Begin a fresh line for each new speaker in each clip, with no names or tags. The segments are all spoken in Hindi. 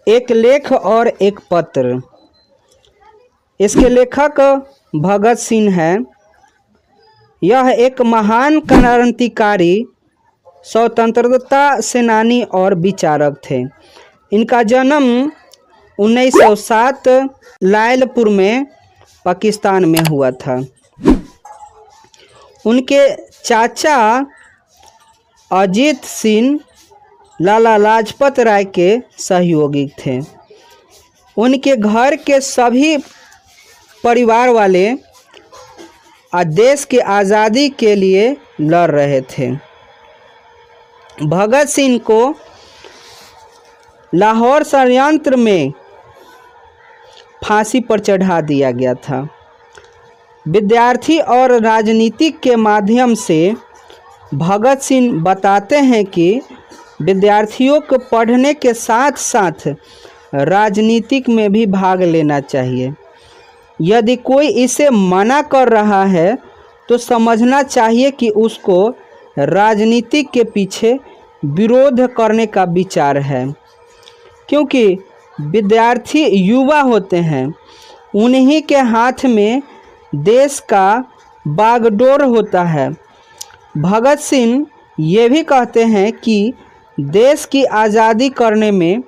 एक लेख और एक पत्र। इसके लेखक भगत सिंह हैं। यह एक महान क्रांतिकारी, स्वतंत्रता सेनानी और विचारक थे। इनका जन्म 1907 लायलपुर में पाकिस्तान में हुआ था। उनके चाचा अजीत सिंह लाला लाजपत राय के सहयोगी थे। उनके घर के सभी परिवार वाले देश की आज़ादी के लिए लड़ रहे थे। भगत सिंह को लाहौर षड्यंत्र में फांसी पर चढ़ा दिया गया था। विद्यार्थी और राजनीतिक के माध्यम से भगत सिंह बताते हैं कि विद्यार्थियों को पढ़ने के साथ साथ राजनीतिक में भी भाग लेना चाहिए। यदि कोई इसे मना कर रहा है तो समझना चाहिए कि उसको राजनीति के पीछे विरोध करने का विचार है, क्योंकि विद्यार्थी युवा होते हैं। उन्हीं के हाथ में देश का बागडोर होता है। भगत सिंह ये भी कहते हैं कि देश की आज़ादी करने में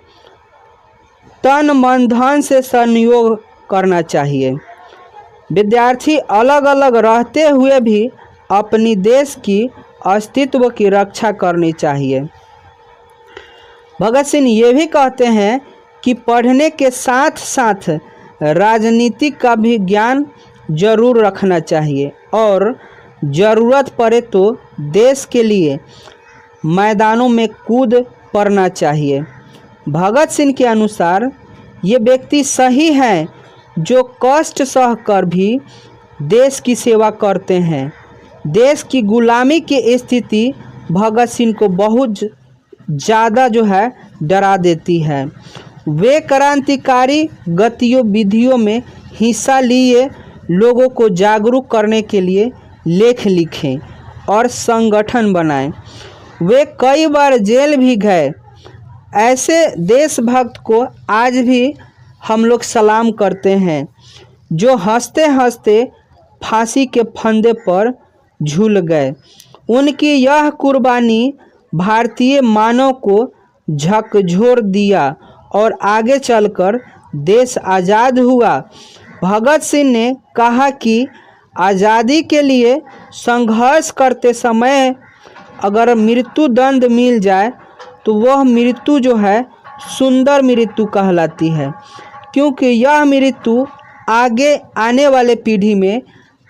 तन मन धन से सहयोग करना चाहिए। विद्यार्थी अलग अलग रहते हुए भी अपनी देश की अस्तित्व की रक्षा करनी चाहिए। भगत सिंह ये भी कहते हैं कि पढ़ने के साथ साथ राजनीति का भी ज्ञान जरूर रखना चाहिए और ज़रूरत पड़े तो देश के लिए मैदानों में कूद पड़ना चाहिए। भगत सिंह के अनुसार ये व्यक्ति सही हैं जो कष्ट सहकर भी देश की सेवा करते हैं। देश की गुलामी की स्थिति भगत सिंह को बहुत ज़्यादा डरा देती है। वे क्रांतिकारी गतिविधियों में हिस्सा लिए लोगों को जागरूक करने के लिए लेख लिखें और संगठन बनाएं। वे कई बार जेल भी गए। ऐसे देशभक्त को आज भी हम लोग सलाम करते हैं, जो हंसते हंसते फांसी के फंदे पर झूल गए। उनकी यह कुर्बानी भारतीय मानव को झकझोर दिया और आगे चलकर देश आज़ाद हुआ। भगत सिंह ने कहा कि आज़ादी के लिए संघर्ष करते समय अगर मृत्यु दंड मिल जाए तो वह मृत्यु सुंदर मृत्यु कहलाती है, क्योंकि यह मृत्यु आगे आने वाले पीढ़ी में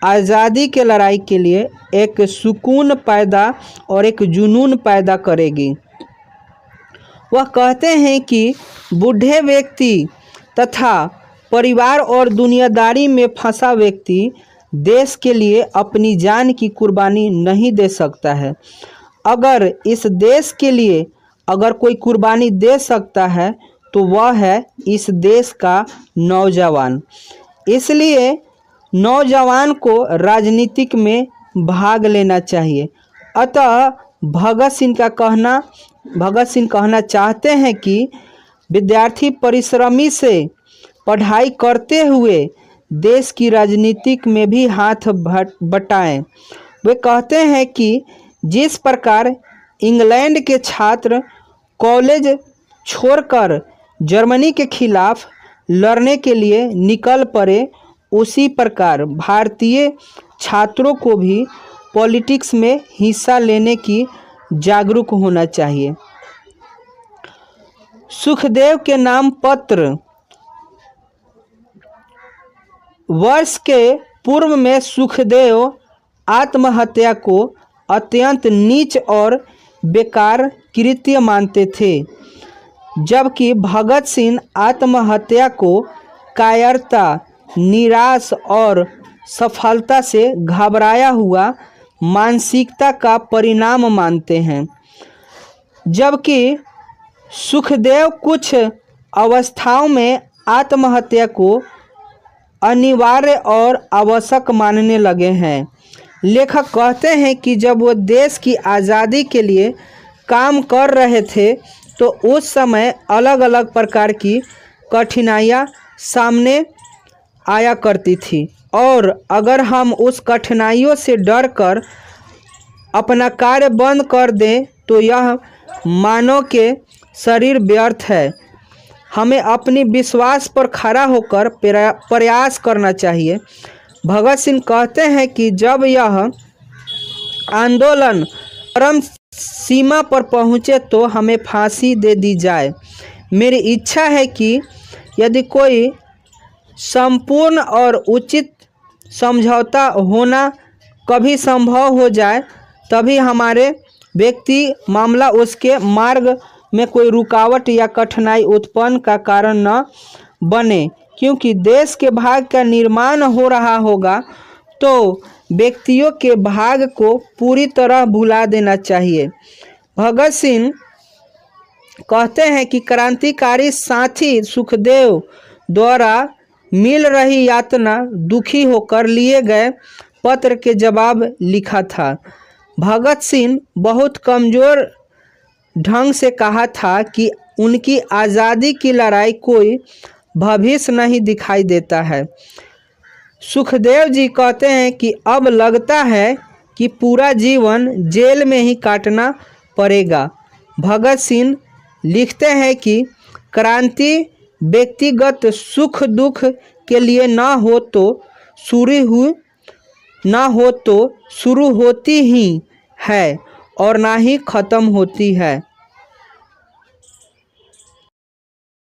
आज़ादी के लड़ाई के लिए एक सुकून पैदा और एक जुनून पैदा करेगी। वह कहते हैं कि बूढ़े व्यक्ति तथा परिवार और दुनियादारी में फंसा व्यक्ति देश के लिए अपनी जान की कुर्बानी नहीं दे सकता है। अगर इस देश के लिए अगर कोई कुर्बानी दे सकता है तो वह है इस देश का नौजवान। इसलिए नौजवान को राजनीतिक में भाग लेना चाहिए। अतः भगत सिंह कहना चाहते हैं कि विद्यार्थी परिश्रमी से पढ़ाई करते हुए देश की राजनीतिक में भी हाथ बटाएं। वे कहते हैं कि जिस प्रकार इंग्लैंड के छात्र कॉलेज छोड़कर जर्मनी के खिलाफ लड़ने के लिए निकल पड़े, उसी प्रकार भारतीय छात्रों को भी पॉलिटिक्स में हिस्सा लेने की जागरूक होना चाहिए। सुखदेव के नाम पत्र। वर्ष के पूर्व में सुखदेव आत्महत्या को अत्यंत नीच और बेकार कृत्य मानते थे, जबकि भगत सिंह आत्महत्या को कायरता, निराश और सफलता से घबराया हुआ मानसिकता का परिणाम मानते हैं। जबकि सुखदेव कुछ अवस्थाओं में आत्महत्या को अनिवार्य और आवश्यक मानने लगे हैं। लेखक कहते हैं कि जब वो देश की आज़ादी के लिए काम कर रहे थे तो उस समय अलग अलग प्रकार की कठिनाइयाँ सामने आया करती थी, और अगर हम उस कठिनाइयों से डरकर अपना कार्य बंद कर दें तो यह मानव के शरीर व्यर्थ है। हमें अपनी विश्वास पर खड़ा होकर प्रयास करना चाहिए। भगत सिंह कहते हैं कि जब यह आंदोलन चरम सीमा पर पहुँचे तो हमें फांसी दे दी जाए। मेरी इच्छा है कि यदि कोई संपूर्ण और उचित समझौता होना कभी संभव हो जाए, तभी हमारे व्यक्ति मामला उसके मार्ग में कोई रुकावट या कठिनाई उत्पन्न का कारण न बने, क्योंकि देश के भाग का निर्माण हो रहा होगा तो व्यक्तियों के भाग को पूरी तरह भुला देना चाहिए। भगत सिंह कहते हैं कि क्रांतिकारी साथी सुखदेव द्वारा मिल रही यातना दुखी होकर लिए गए पत्र के जवाब लिखा था। भगत सिंह बहुत कमज़ोर ढंग से कहा था कि उनकी आज़ादी की लड़ाई कोई भविष्य नहीं दिखाई देता है। सुखदेव जी कहते हैं कि अब लगता है कि पूरा जीवन जेल में ही काटना पड़ेगा। भगत सिंह लिखते हैं कि क्रांति व्यक्तिगत सुख दुख के लिए ना हो तो शुरू होती ही है और ना ही ख़त्म होती है।